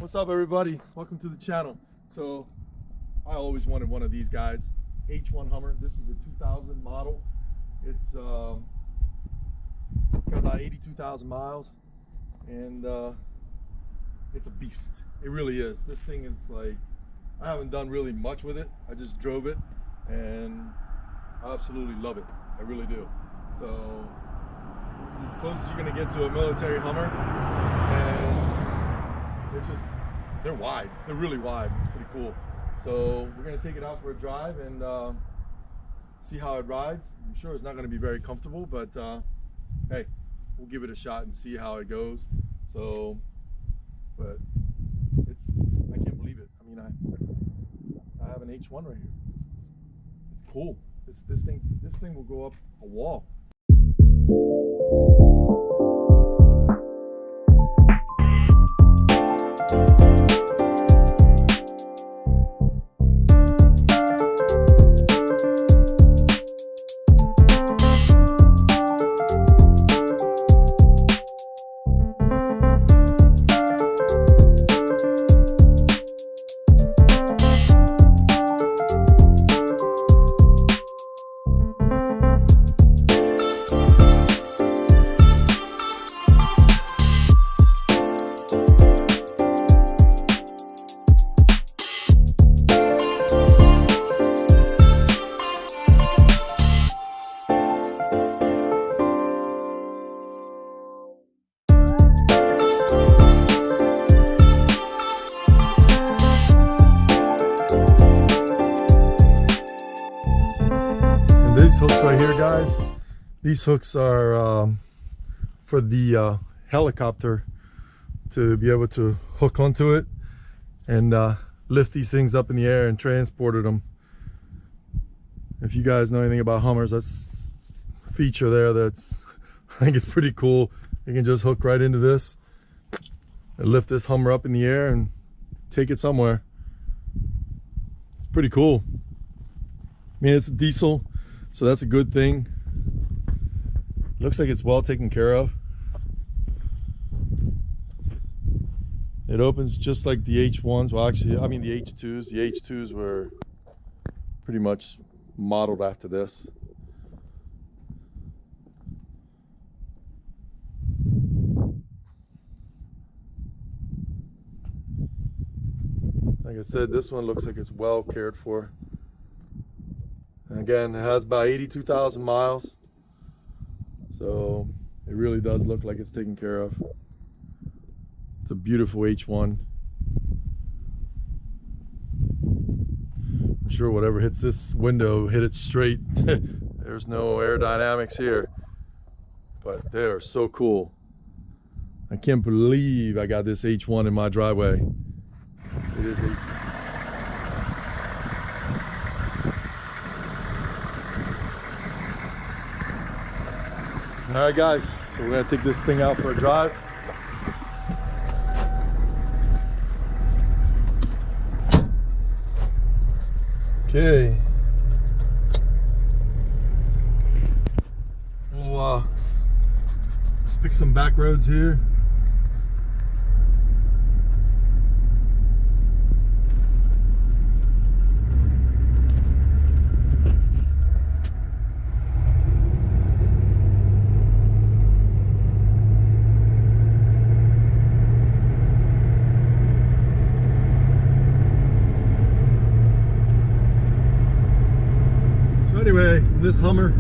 What's up, everybody? Welcome to the channel. So I always wanted one of these guys, H1 Hummer. This is a 2000 model. It's got about 82,000 miles, and it's a beast. It really is. This thing is like, I haven't done really much with it. I just drove it and I absolutely love it. I really do. So this is as close as you're gonna get to a military Hummer, and it's just, they're wide. They're really wide. It's pretty cool. So we're gonna take it out for a drive and see how it rides. I'm sure it's not gonna be very comfortable, but hey, we'll give it a shot and see how it goes. So, but it's, I can't believe it. I mean, I have an H1 right here. It's cool. This thing will go up a wall. These hooks right here, guys, these hooks are for the helicopter to be able to hook onto it and lift these things up in the air and transport them. If you guys know anything about Hummers, that's a feature there that's, I think it's pretty cool. You can just hook right into this and lift this Hummer up in the air and take it somewhere. It's pretty cool. I mean, it's a diesel, so that's a good thing. Looks like it's well taken care of. It opens just like the H1s. Well, actually, I mean the H2s. The H2s were pretty much modeled after this. Like I said, this one looks like it's well cared for. And again, it has about 82,000 miles, so it really does look like it's taken care of. It's a beautiful H1. I'm sure whatever hits this window hit it straight. There's no aerodynamics here, but they are so cool. I can't believe I got this H1 in my driveway. It is a All right, guys, so we're gonna take this thing out for a drive. Okay. We'll pick some back roads here. Anyway, this Hummer,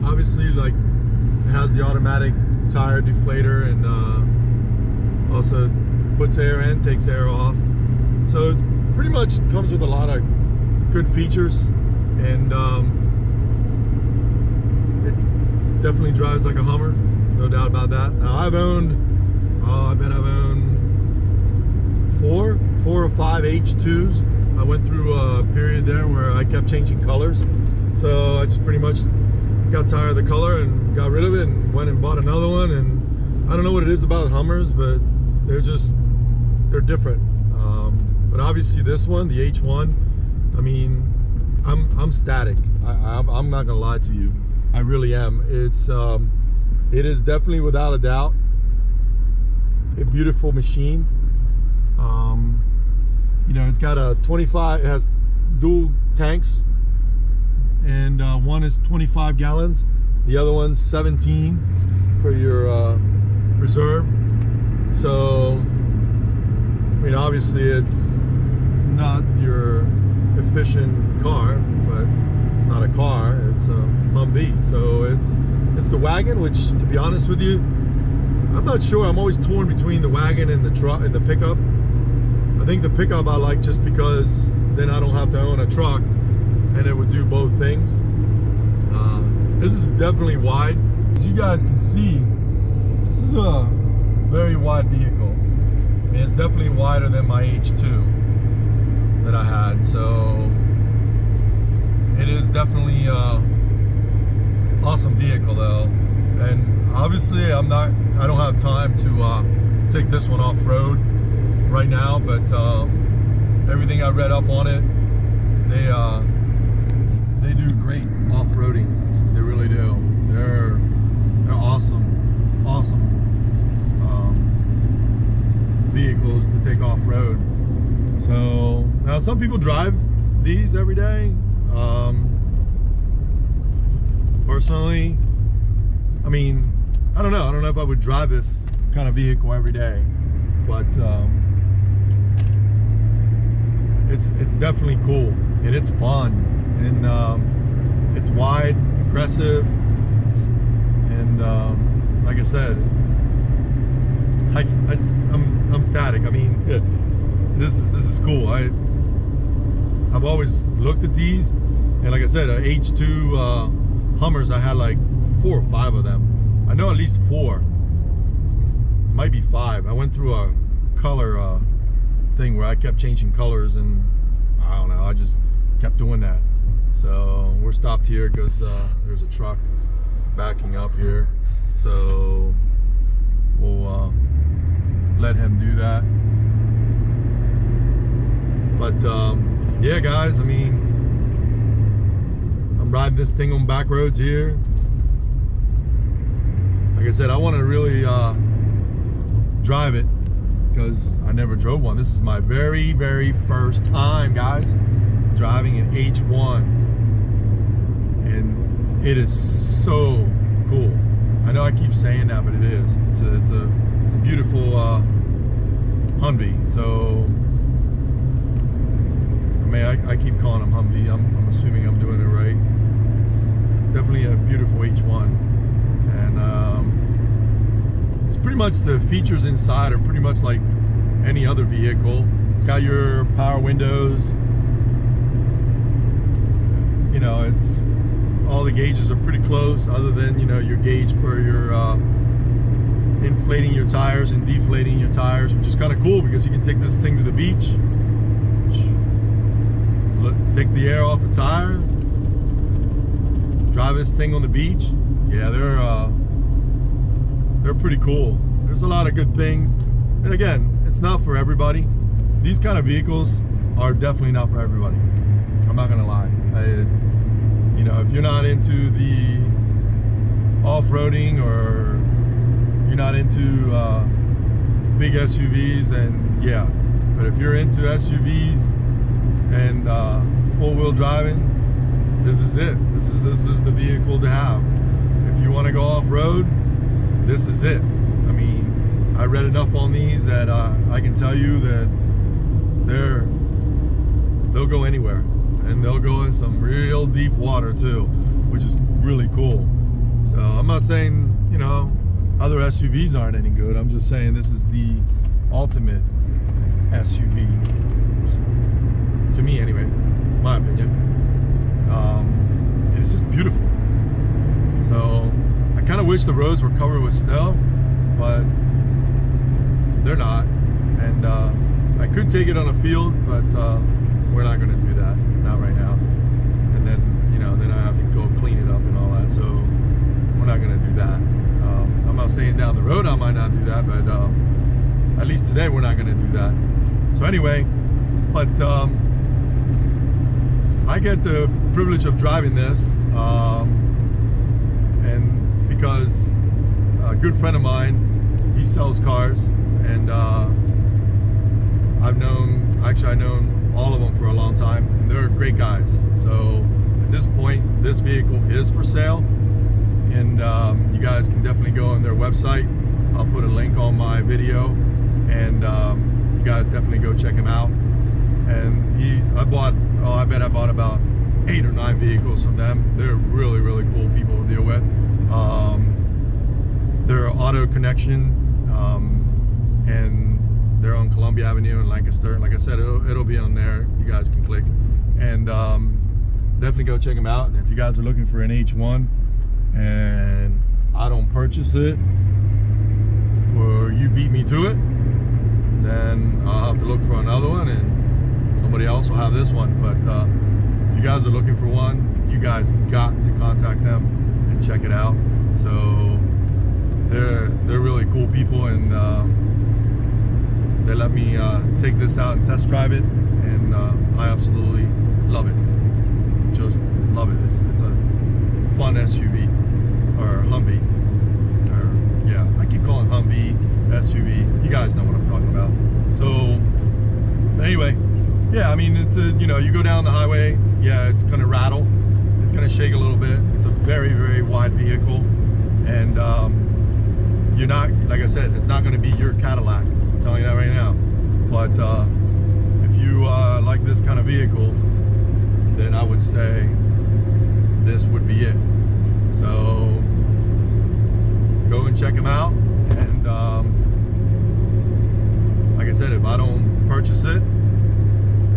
obviously, like, it has the automatic tire deflator and also puts air in, takes air off. So it pretty much comes with a lot of good features, and it definitely drives like a Hummer, no doubt about that. Now I've owned, I bet I've owned four or five H2s. I went through a period there where I kept changing colors. So I just pretty much got tired of the color and got rid of it and went and bought another one. And I don't know what it is about Hummers, but they're different. But obviously this one, the H1, I mean, I'm static. I'm not gonna lie to you. I really am. It is definitely, without a doubt, a beautiful machine. You know, it's got a 25, it has dual tanks, and one is 25 gallons, the other one's 17 for your reserve. So, I mean, obviously it's not your efficient car, but it's not a car, it's a Humvee. So it's the wagon, which, to be honest with you, I'm not sure. I'm always torn between the wagon and the truck and the pickup. I think the pickup I like just because then I don't have to own a truck and it would do both things. This is definitely wide. As you guys can see, this is a very wide vehicle. I mean, it's definitely wider than my H2 that I had. So it is definitely awesome vehicle though. And obviously I don't have time to take this one off-road right now, but everything I read up on it, they do great off-roading. They really do. They're awesome vehicles to take off-road. So now some people drive these every day. Personally, I mean, I don't know if I would drive this kind of vehicle every day, but it's definitely cool and it's fun, and it's wide, aggressive, and like I said, I'm static. I mean, this is cool. I've always looked at these, and like I said, H2 Hummers, I had like 4 or 5 of them. I know at least 4, might be 5. I went through a color thing where I kept changing colors, and I don't know, I just kept doing that. So we're stopped here because there's a truck backing up here, so we'll let him do that. But yeah guys, I mean, I'm riding this thing on back roads here. Like I said, I want to really drive it because I never drove one. This is my very first time, guys, driving an H1, and it is so cool. I know I keep saying that, but it is. It's a beautiful Humvee. So I mean, I keep calling them Humvee. I'm assuming I'm doing it right. It's definitely a beautiful H1, and it's pretty much, the features inside are pretty much like any other vehicle. It's got your power windows. You know, it's all the gauges are pretty close, other than, you know, your gauge for your inflating your tires and deflating your tires, which is kind of cool because you can take this thing to the beach, take the air off the tire, drive this thing on the beach. Yeah, they're pretty cool. There's a lot of good things, and again, it's not for everybody. These kind of vehicles are definitely not for everybody. I'm not gonna lie. You know, if you're not into the off-roading, or you're not into big SUVs, then yeah. But if you're into SUVs and four-wheel driving, this is it. This is the vehicle to have. If you want to go off-road, this is it. I mean, I read enough on these that I can tell you that they'll go anywhere, and they'll go in some real deep water too, which is really cool. So I'm not saying, you know, other SUVs aren't any good. I'm just saying this is the ultimate SUV, to me anyway, my opinion. And it's just beautiful. So I kind of wish the roads were covered with snow, but they're not. And I could take it on a field, but we're not going to do that, not right now. And then, you know, then I have to go clean it up and all that. So we're not going to do that. I'm not saying down the road I might not do that, but at least today we're not going to do that. So anyway, but I get the privilege of driving this, and because a good friend of mine, he sells cars, and I've known Actually, I've known all of them for a long time, and they're great guys. So at this point, this vehicle is for sale, and you guys can definitely go on their website. I'll put a link on my video, and you guys definitely go check him out. And I bet I bought about 8 or 9 vehicles from them. They're really, really cool people to deal with. They're auto connection, and they're on Columbia Avenue in Lancaster. Like I said, it'll be on there. You guys can click, and definitely go check them out. And if you guys are looking for an H1 and I don't purchase it, or you beat me to it, then I'll have to look for another one, and somebody else will have this one. But if you guys are looking for one, you guys got to contact them and check it out. So they're really cool people, and they let me take this out and test drive it, and I absolutely love it. Just love it. It's a fun SUV, or Humvee, or yeah, I keep calling Humvee SUV. You guys know what I'm talking about. So anyway, yeah, I mean, it's you know, you go down the highway, yeah, it's gonna rattle, it's gonna shake a little bit. It's a very, very wide vehicle, and you're not, like I said, it's not gonna be your Cadillac. I'm telling you that right now. But if you like this kind of vehicle, then I would say this would be it. So go and check them out, and like I said, if I don't purchase it,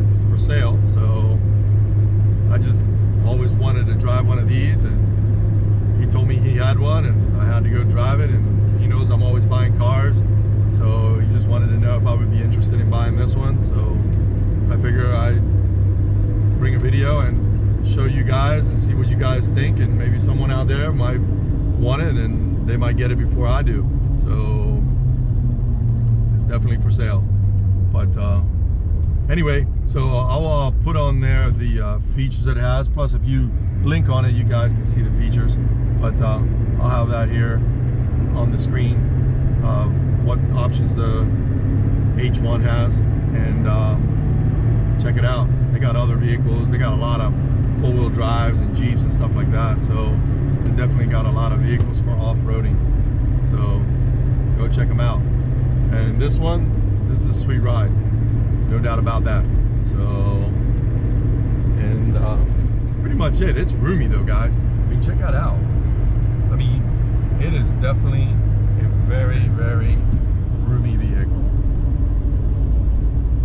it's for sale. So I just always wanted to drive one of these, and he told me he had one, and I had to go drive it, and he knows I'm always buying cars, so he just wanted to know if I would be interested in buying this one. So I figure I'd bring a video and show you guys and see what you guys think, and maybe someone out there might want it, and they might get it before I do. So it's definitely for sale. But anyway, so I'll put on there the features it has, plus if you link on it, you guys can see the features. But I'll have that here on the screen of what options the H1 has, and check it out. They got other vehicles. They got a lot of four-wheel drives and Jeeps and stuff like that. So they definitely got a lot of vehicles for off-roading. So go check them out. And this one, this is a sweet ride, no doubt about that. So, and that's pretty much it. It's roomy though, guys. I mean, check that out. I mean, it is definitely a very, very roomy vehicle.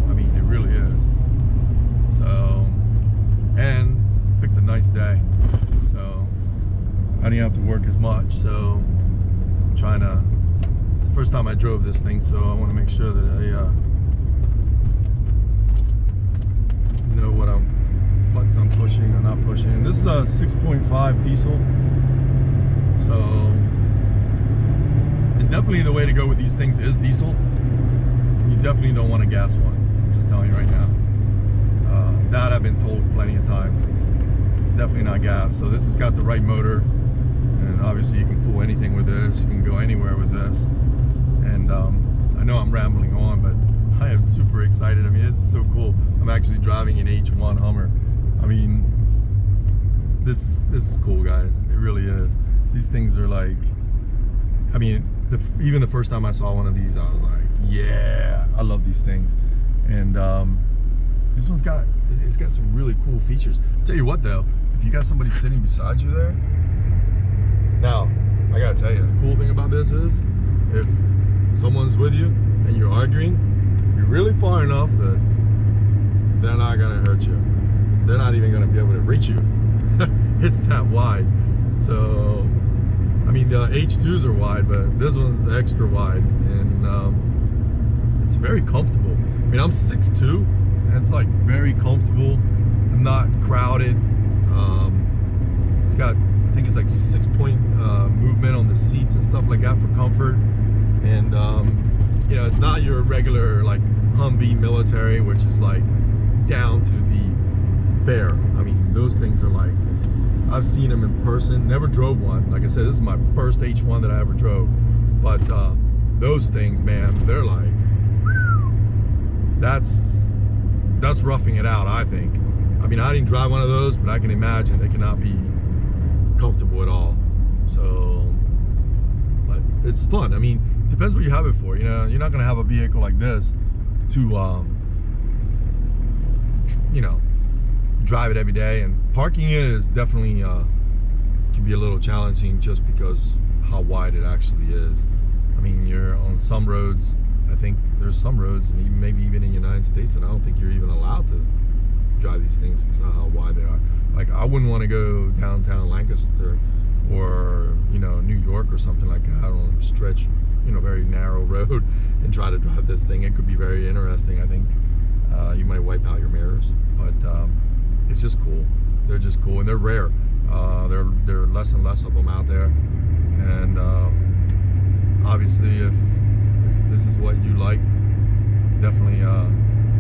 I mean, it really is. So, and picked a nice day. So I didn't have to work as much. So I'm trying to, it's the first time I drove this thing, so I want to make sure that I know what buttons I'm pushing or not pushing. And this is a 6.5 diesel. So, and definitely the way to go with these things is diesel. You definitely don't want a gas one. I'm just telling you right now. That I've been told plenty of times. Definitely not gas. So this has got the right motor, and obviously you can pull anything with this. You can go anywhere with this. And I know I'm rambling on, but I am super excited. I mean, this is so cool. I'm actually driving an H1 Hummer. I mean, this is cool, guys. It really is. These things are like, I mean, even the first time I saw one of these, I was like, yeah, I love these things. And this one's got some really cool features. I'll tell you what though, if you got somebody sitting beside you there, now, I gotta tell you, the cool thing about this is, if someone's with you and you're arguing, you're really far enough that they're not gonna hurt you. They're not even gonna be able to reach you. It's that wide. So, I mean, the H2s are wide, but this one's extra wide, and it's very comfortable. I mean, I'm 6'2", and it's like very comfortable. I'm not crowded. It's got, I think it's like 6-point movement on the seats and stuff like that for comfort. And you know, it's not your regular like Humvee military, which is like down to the bare. I mean, those things are like, I've seen them in person, never drove one. Like I said, this is my first H1 that I ever drove. But those things, man, they're like, just roughing it out, I think. I mean, I didn't drive one of those, but I can imagine they cannot be comfortable at all. So, but it's fun. I mean, depends what you have it for. You know, you're not gonna have a vehicle like this to, you know, drive it every day. And parking it is definitely can be a little challenging just because how wide it actually is. I mean, you're on some roads. I think there's some roads, and even, maybe even in the United States, and I don't think you're even allowed to drive these things because of how wide they are. Like, I wouldn't want to go downtown Lancaster or, you know, New York or something like that on a stretch, you know, very narrow road and try to drive this thing. It could be very interesting. I think you might wipe out your mirrors, but it's just cool. They're just cool, and they're rare. There are less and less of them out there, and obviously if this is what you like, definitely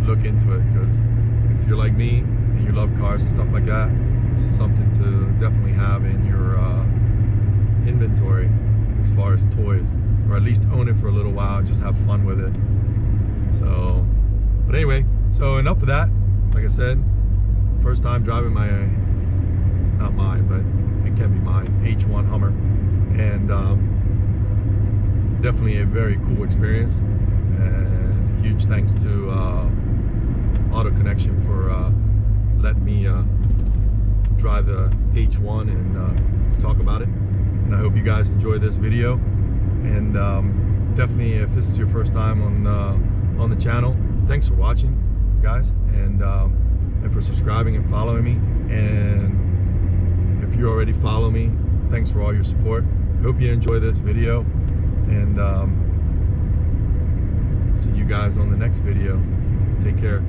look into it, because if you're like me and you love cars and stuff like that, this is something to definitely have in your inventory as far as toys, or at least own it for a little while and just have fun with it. So, but anyway, so enough of that. Like I said, first time driving my, not mine, but it can be mine, H1 Hummer, and definitely a very cool experience. And huge thanks to Auto Connection for letting me drive the H1 and talk about it. And I hope you guys enjoy this video. And definitely, if this is your first time on the channel, thanks for watching, guys, and for subscribing and following me. And if you already follow me, thanks for all your support. Hope you enjoy this video, and see you guys on the next video. Take care.